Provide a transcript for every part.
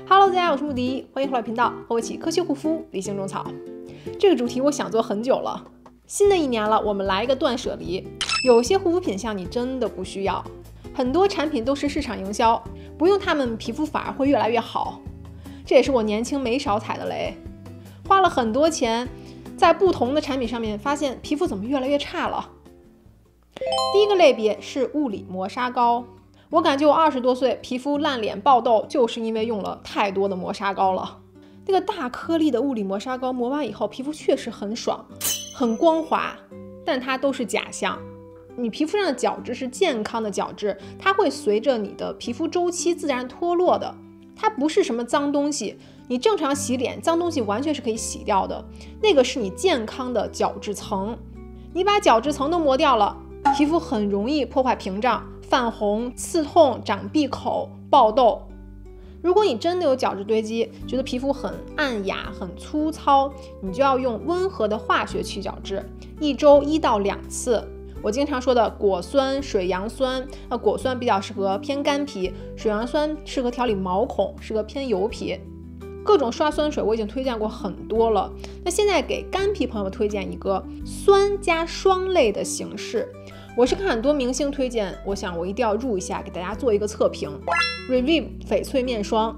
Hello， 大家好，我是穆迪，欢迎回来频道，和我一起科学护肤，理性种草。这个主题我想做很久了。新的一年了，我们来一个断舍离。有些护肤品项你真的不需要，很多产品都是市场营销，不用它们皮肤反而会越来越好。这也是我年轻没少踩的雷，花了很多钱在不同的产品上面，发现皮肤怎么越来越差了。第一个类别是物理磨砂膏。我感觉我20多岁皮肤烂脸爆痘，就是因为用了太多的磨砂膏了。那个大颗粒的物理磨砂膏磨完以后，皮肤确实很爽，很光滑，但它都是假象。你皮肤上的角质是健康的角质，它会随着你的皮肤周期自然脱落的，它不是什么脏东西。你正常洗脸，脏东西完全是可以洗掉的，那个是你健康的角质层。你把角质层都磨掉了，皮肤很容易破坏屏障，泛红、刺痛、长闭口、爆痘。如果你真的有角质堆积，觉得皮肤很暗哑、很粗糙，你就要用温和的化学去角质，1周1到2次。我经常说的果酸、水杨酸，果酸比较适合偏干皮，水杨酸适合调理毛孔，适合偏油皮。各种刷酸水我已经推荐过很多了，那现在给干皮朋友们推荐一个酸加霜类的形式。我是看很多明星推荐，我想我一定要入一下，给大家做一个测评。Revive 翡翠面霜，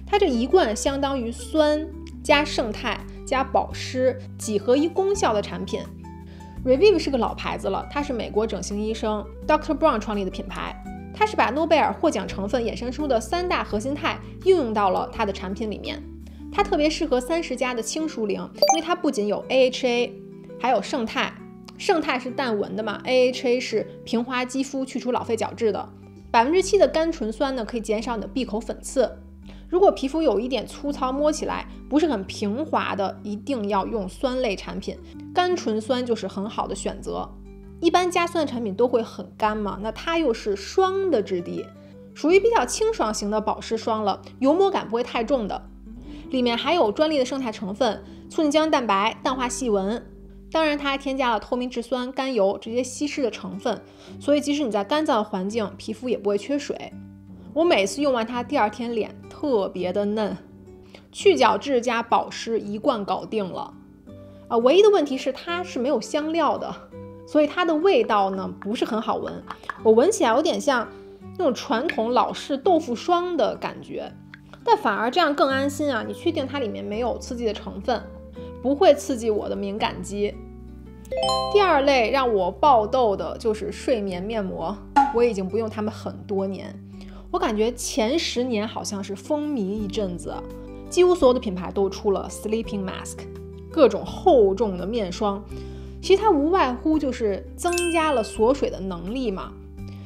它这一罐相当于酸加胜肽加保湿几合一功效的产品。Revive 是个老牌子了，它是美国整形医生 Dr. Brown 创立的品牌，它是把诺贝尔获奖成分衍生出的3大核心肽应用到了它的产品里面。它特别适合30加的轻熟龄，因为它不仅有 AHA， 还有胜肽。胜肽是淡纹的嘛， AHA 是平滑肌肤去除老废角质的。7%的甘醇酸呢，可以减少你的闭口粉刺。如果皮肤有一点粗糙，摸起来不是很平滑的，一定要用酸类产品，甘醇酸就是很好的选择。一般加酸的产品都会很干嘛，那它又是霜的质地，属于比较清爽型的保湿霜了，油膜感不会太重的。里面还有专利的胜肽成分，促进胶原蛋白，淡化细纹。当然它还添加了透明质酸、甘油这些稀释的成分，所以即使你在干燥的环境，皮肤也不会缺水。我每次用完它，第2天脸特别的嫩，去角质加保湿一罐搞定了。唯一的问题是它是没有香料的，所以它的味道呢不是很好闻，我闻起来有点像那种传统老式豆腐霜的感觉，但反而这样更安心啊！你确定它里面没有刺激的成分，不会刺激我的敏感肌。第2类让我爆痘的就是睡眠面膜，我已经不用它们很多年，我感觉前10年好像是风靡一阵子，几乎所有的品牌都出了 Sleeping Mask， 各种厚重的面霜。其实它无外乎就是增加了锁水的能力嘛，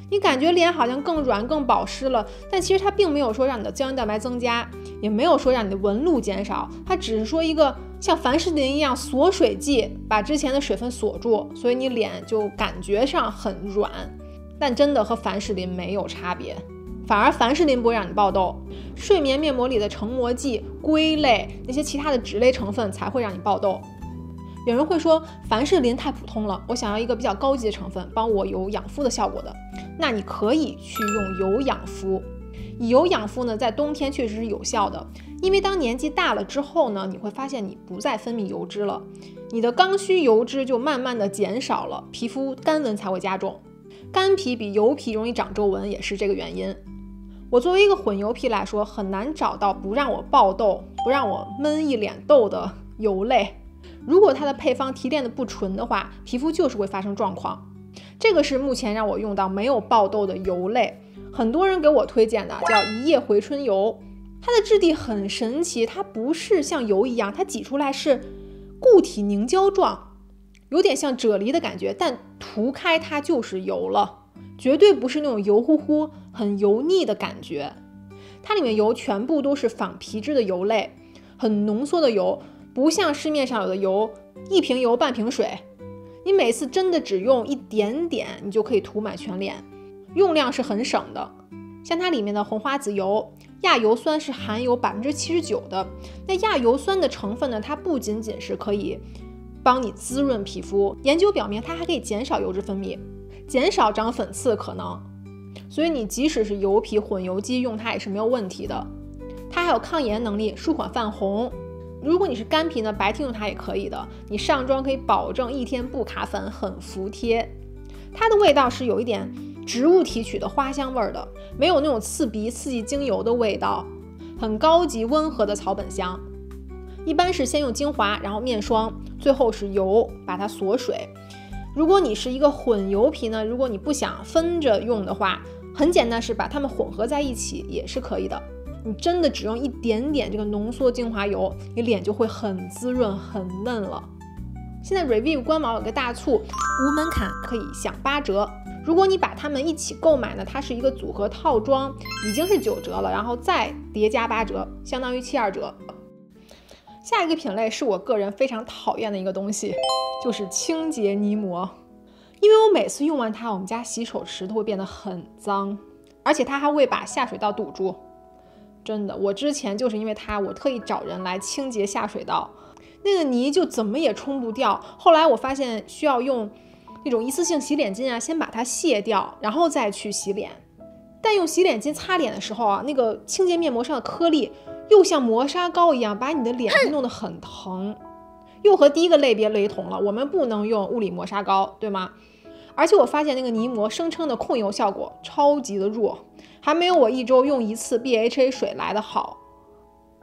你感觉脸好像更软更保湿了，但其实它并没有说让你的胶原蛋白增加，也没有说让你的纹路减少，它只是说一个像凡士林一样锁水剂，把之前的水分锁住，所以你脸就感觉上很软，但真的和凡士林没有差别，反而凡士林不会让你爆痘，睡眠面膜里的成膜剂、硅类那些其他的脂类成分才会让你爆痘。有人会说凡士林太普通了，我想要一个比较高级的成分，帮我有养肤的效果的，那你可以去用有氧肤。以油养肤呢，在冬天确实是有效的，因为当年纪大了之后呢，你会发现你不再分泌油脂了，你的刚需油脂就慢慢的减少了，皮肤干纹才会加重，干皮比油皮容易长皱纹也是这个原因。我作为一个混油皮来说，很难找到不让我爆痘、不让我闷一脸痘的油类。如果它的配方提炼的不纯的话，皮肤就是会发生状况。这个是目前让我用到没有爆痘的油类，很多人给我推荐的叫一夜回春油，它的质地很神奇，它不是像油一样，它挤出来是固体凝胶状，有点像啫喱的感觉，但涂开它就是油了，绝对不是那种油乎乎很油腻的感觉。它里面油全部都是仿皮质的油类，很浓缩的油，不像市面上有的油一瓶油半瓶水，你每次真的只用一点点，你就可以涂满全脸，用量是很省的。像它里面的红花籽油、亚油酸是含有79%的，那亚油酸的成分呢，它不仅仅是可以帮你滋润皮肤，研究表明它还可以减少油脂分泌，减少长粉刺可能，所以你即使是油皮混油肌用它也是没有问题的。它还有抗炎能力，舒缓泛红。如果你是干皮呢，白天用它也可以的。你上妆可以保证1天不卡粉，很服帖。它的味道是有一点植物提取的花香味的，没有那种刺鼻刺激精油的味道，很高级温和的草本香。一般是先用精华，然后面霜，最后是油把它锁水。如果你是一个混油皮呢，如果你不想分着用的话，很简单，是把它们混合在一起也是可以的。你真的只用一点点这个浓缩精华油，你脸就会很滋润很嫩了。现在 Revive 官网有个大促，无门槛可以享8折。如果你把它们一起购买呢，它是一个组合套装，已经是9折了，然后再叠加8折，相当于72折。下一个品类是我个人非常讨厌的一个东西，就是清洁泥膜。因为我每次用完它，我们家洗手池都会变得很脏，而且它还会把下水道堵住。真的，我之前就是因为它，我特意找人来清洁下水道，那个泥就怎么也冲不掉。后来我发现需要用那种一次性洗脸巾啊，先把它卸掉，然后再去洗脸。但用洗脸巾擦脸的时候啊，那个清洁面膜上的颗粒又像磨砂膏一样，把你的脸弄得很疼，又和第一个类别雷同了。我们不能用物理磨砂膏，对吗？而且我发现那个泥膜声称的控油效果超级的弱，还没有我1周用1次 BHA 水来的好。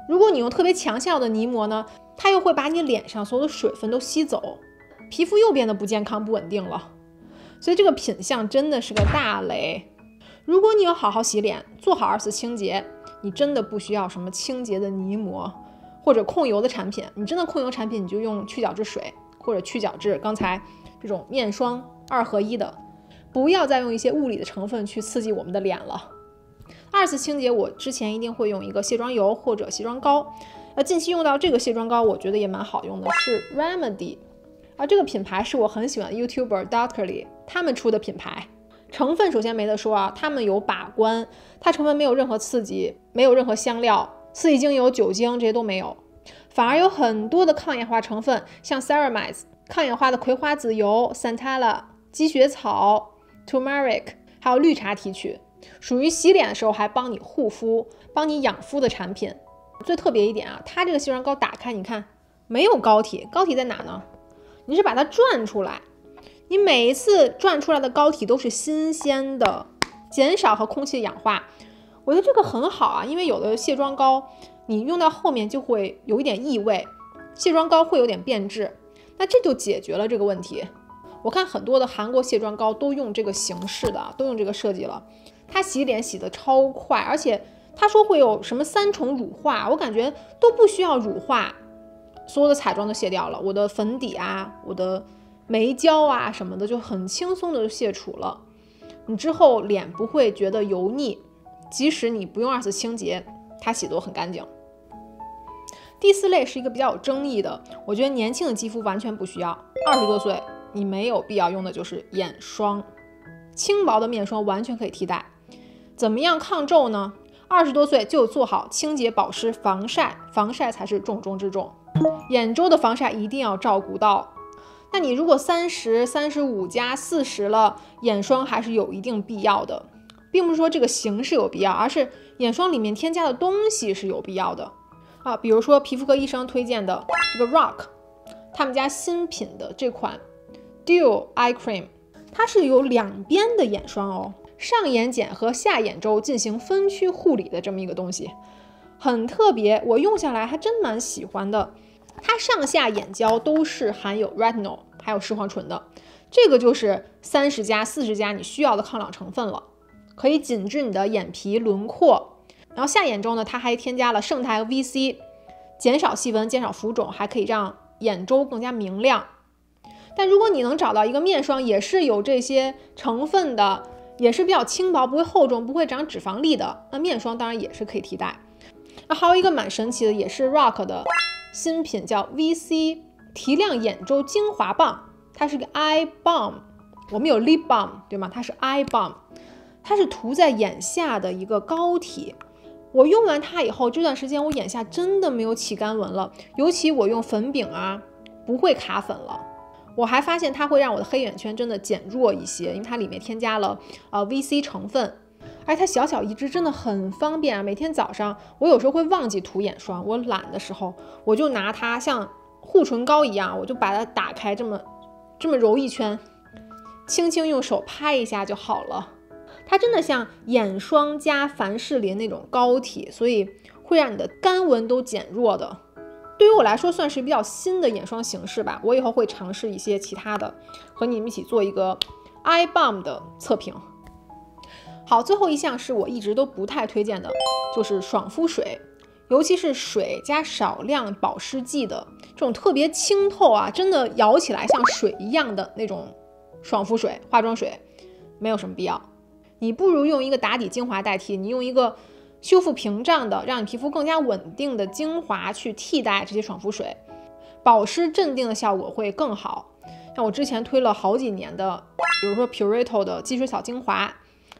如果你用特别强效的泥膜呢，它又会把你脸上所有的水分都吸走，皮肤又变得不健康不稳定了。所以这个品相真的是个大雷。如果你有好好洗脸，做好2次清洁，你真的不需要什么清洁的泥膜或者控油的产品。你真的控油产品，你就用去角质水或者去角质，刚才这种面霜2合1的，不要再用一些物理的成分去刺激我们的脸了。2次清洁我之前一定会用一个卸妆油或者卸妆膏，近期用到这个卸妆膏我觉得也蛮好用的，是 Remedy， 这个品牌是我很喜欢的 YouTuber Doctorly 他们出的品牌。成分首先没得说啊，他们有把关，它成分没有任何刺激，没有任何香料、刺激精油、酒精，这些都没有，反而有很多的抗氧化成分，像 Ceramides 抗氧化的葵花籽油、Centella 积雪草、Turmeric 还有绿茶提取，属于洗脸的时候还帮你护肤、帮你养肤的产品。最特别一点啊，它这个卸妆膏打开，你看没有膏体，膏体在哪呢？你是把它转出来，你每一次转出来的膏体都是新鲜的，减少和空气的氧化。我觉得这个很好啊，因为有的卸妆膏你用到后面就会有一点异味，卸妆膏会有点变质，那这就解决了这个问题。我看很多的韩国卸妆膏都用这个形式的，都用这个设计了，它洗脸洗得超快，而且他说会有什么3重乳化，我感觉都不需要乳化，所有的彩妆都卸掉了，我的粉底啊，我的眉胶啊什么的就很轻松的就卸除了。你之后脸不会觉得油腻，即使你不用2次清洁，它洗得都很干净。第4类是一个比较有争议的，我觉得年轻的肌肤完全不需要，20多岁你没有必要用的就是眼霜。轻薄的面霜完全可以替代。怎么样抗皱呢？20多岁就做好清洁保湿防晒，防晒才是重中之重。眼周的防晒一定要照顾到。那你如果30、35加40了，眼霜还是有一定必要的，并不是说这个形式有必要，而是眼霜里面添加的东西是有必要的啊。比如说皮肤科医生推荐的这个 Rock 他们家新品的这款 Dual Eye Cream， 它是有2边的眼霜哦，上眼睑和下眼周进行分区护理的这么一个东西，很特别，我用下来还真蛮喜欢的。它上下眼胶都是含有 retinol 还有视黄醇的，这个就是30加40加你需要的抗老成分了，可以紧致你的眼皮轮廓。然后下眼周呢，它还添加了胜肽和 VC， 减少细纹，减少浮肿，还可以让眼周更加明亮。但如果你能找到一个面霜也是有这些成分的，也是比较轻薄，不会厚重，不会长脂肪粒的，那面霜当然也是可以替代。那还有一个蛮神奇的，也是 Rock 的新品，叫 VC 提亮眼周精华棒，它是个 eye balm， 我们有 lip balm 对吗？它是 eye balm， 它是涂在眼下的一个膏体。我用完它以后，这段时间我眼下真的没有起干纹了，尤其我用粉饼啊，不会卡粉了。我还发现它会让我的黑眼圈真的减弱一些，因为它里面添加了VC 成分。而而它小小一支真的很方便啊。每天早上我有时候会忘记涂眼霜，我懒的时候，我就拿它像护唇膏一样，我就把它打开，这么揉一圈，轻轻用手拍一下就好了。它真的像眼霜加凡士林那种膏体，所以会让你的干纹都减弱的。对于我来说算是比较新的眼霜形式吧，我以后会尝试一些其他的，和你们一起做一个 eye balm 的测评。好，最后一项是我一直都不太推荐的，就是爽肤水，尤其是水加少量保湿剂的这种特别清透啊，真的摇起来像水一样的那种爽肤水、化妆水，没有什么必要。你不如用一个打底精华代替，你用一个修复屏障的，让你皮肤更加稳定的精华去替代这些爽肤水，保湿镇定的效果会更好。像我之前推了好几年的，比如说 Purito 的积水草精华，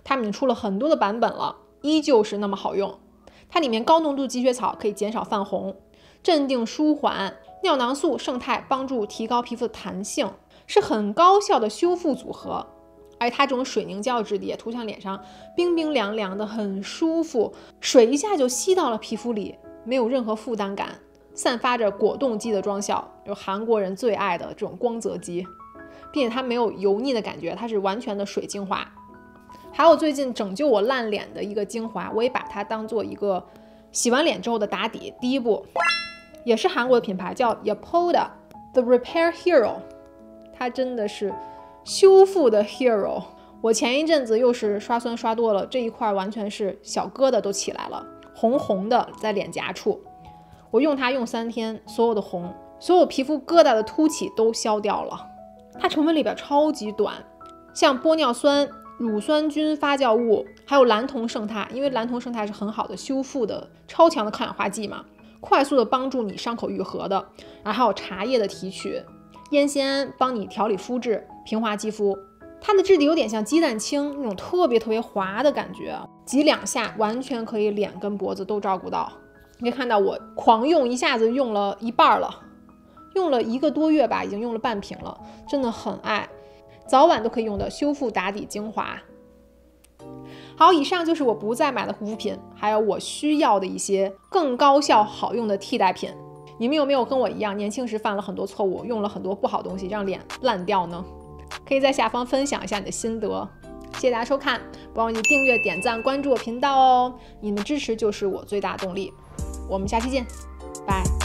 它们已经出了很多的版本了，依旧是那么好用。它里面高浓度积雪草可以减少泛红，镇定舒缓，尿囊素、胜肽帮助提高皮肤的弹性，是很高效的修复组合。而且它这种水凝胶质地涂上脸上冰冰凉凉的，很舒服，水一下就吸到了皮肤里，没有任何负担感，散发着果冻肌的妆效，有韩国人最爱的这种光泽肌，并且它没有油腻的感觉，它是完全的水精华。还有最近拯救我烂脸的一个精华，我也把它当做一个洗完脸之后的打底，第一步也是韩国的品牌，叫 Yapoda The Repair Hero， 它真的是修复的 hero。 我前一阵子又是刷酸刷多了，这一块完全是小疙瘩都起来了，红红的在脸颊处，我用它用3天，所有的红，所有皮肤疙瘩的凸起都消掉了。它成分里边超级短，像玻尿酸、乳酸菌发酵物，还有蓝铜胜肽，因为蓝铜胜肽是很好的修复的超强的抗氧化剂嘛，快速的帮助你伤口愈合的。然后还有茶叶的提取，烟酰帮你调理肤质，平滑肌肤。它的质地有点像鸡蛋清那种特别滑的感觉，挤2下完全可以脸跟脖子都照顾到。你可以看到我狂用，一下子用了一半了，用了1个多月吧，已经用了半瓶了，真的很爱，早晚都可以用的修复打底精华。好，以上就是我不再买的护肤品，还有我需要的一些更高效好用的替代品。你们有没有跟我一样，年轻时犯了很多错误，用了很多不好东西，让脸烂掉呢？可以在下方分享一下你的心得。谢谢大家收看，不忘记订阅、点赞、关注我频道哦，你们支持就是我最大动力。我们下期见，拜。